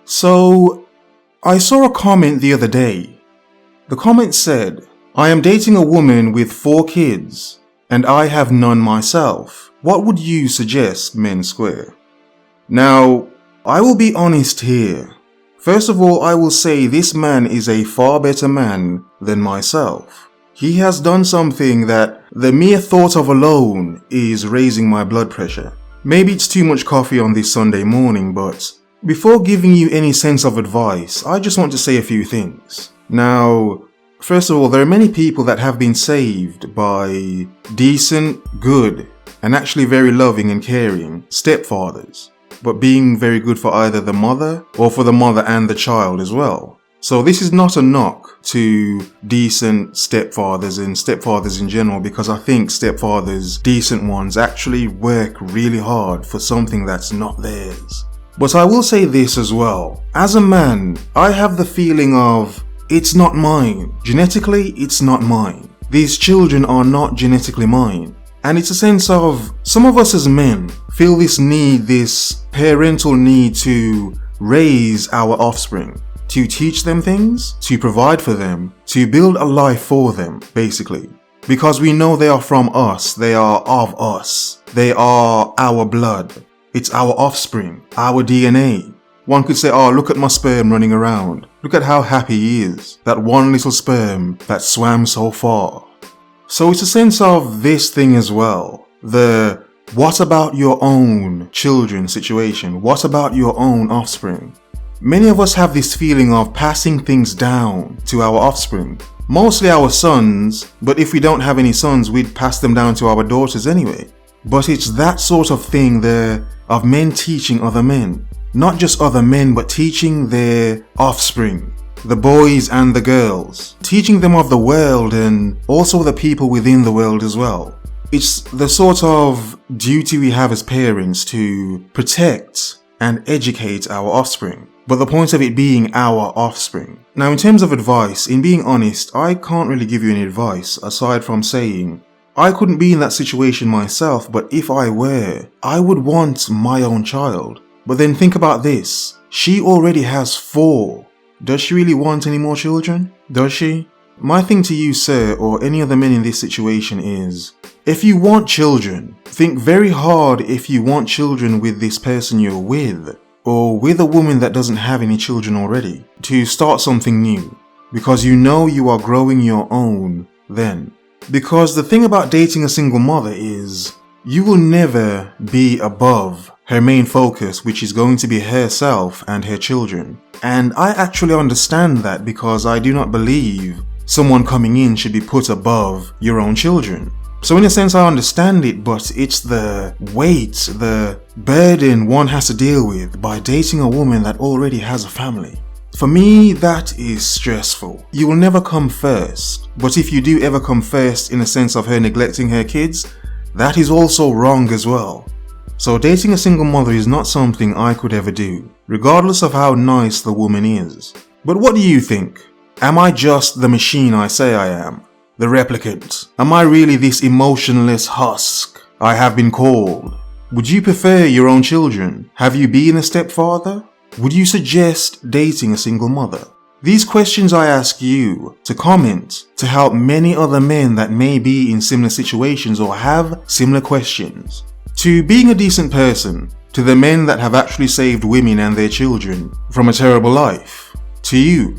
So, I saw a comment the other day. The comment said, I am dating a woman with 4 kids and I have none myself. What would you suggest, Men Square? Now, I will be honest here. First of all, I will say this man is a far better man than myself. He has done something that the mere thought of alone is raising my blood pressure. Maybe it's too much coffee on this Sunday morning, but before giving you any sense of advice, I just want to say a few things. Now, first of all, there are many people that have been saved by decent, good, and actually very loving and caring stepfathers, but being very good for either the mother or for the mother and the child as well. So this is not a knock to decent stepfathers and stepfathers in general, because I think stepfathers, decent ones, actually work really hard for something that's not theirs. But I will say this as well. As a man, I have the feeling of, it's not mine. Genetically, it's not mine. These children are not genetically mine. And it's a sense of, some of us as men feel this need, this parental need to raise our offspring, to teach them things, to provide for them, to build a life for them, basically. Because we know they are from us, they are of us, they are our blood. It's our offspring, our DNA. One could say, oh, look at my sperm running around. Look at how happy he is. That one little sperm that swam so far. So it's a sense of this thing as well. The what about your own children situation? What about your own offspring? Many of us have this feeling of passing things down to our offspring. Mostly our sons, but if we don't have any sons, we'd pass them down to our daughters anyway. But it's that sort of thing there of men teaching other men. Not just other men, but teaching their offspring, the boys and the girls. Teaching them of the world and also the people within the world as well. It's the sort of duty we have as parents to protect and educate our offspring. But the point of it being our offspring. Now, in terms of advice, in being honest, I can't really give you any advice aside from saying, I couldn't be in that situation myself, but if I were, I would want my own child. But then think about this. She already has 4. Does she really want any more children? Does she? My thing to you, sir, or any other men in this situation is, if you want children, think very hard if you want children with this person you're with, or with a woman that doesn't have any children already, to start something new, because you know you are growing your own then. Because the thing about dating a single mother is, you will never be above her main focus, which is going to be herself and her children. And I actually understand that, because I do not believe someone coming in should be put above your own children. So in a sense I understand it, but it's the weight, the burden one has to deal with by dating a woman that already has a family. For me, that is stressful. You will never come first, but if you do ever come first in a sense of her neglecting her kids, that is also wrong as well. So dating a single mother is not something I could ever do, regardless of how nice the woman is. But what do you think? Am I just the machine I say I am? The replicant? Am I really this emotionless husk I have been called? Would you prefer your own children? Have you been a stepfather? Would you suggest dating a single mother? These questions I ask you to comment to help many other men that may be in similar situations or have similar questions. To being a decent person, to the men that have actually saved women and their children from a terrible life, to you.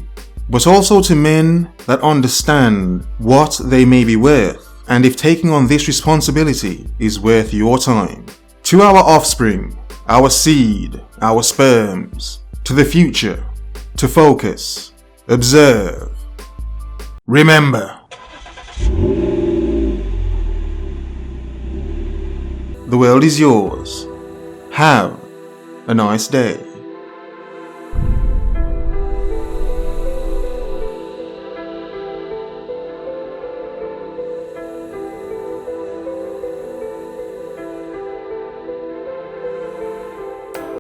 But also to men that understand what they may be worth, and if taking on this responsibility is worth your time. To our offspring, our seed, our sperms, to the future, to focus, observe, remember. The world is yours. Have a nice day.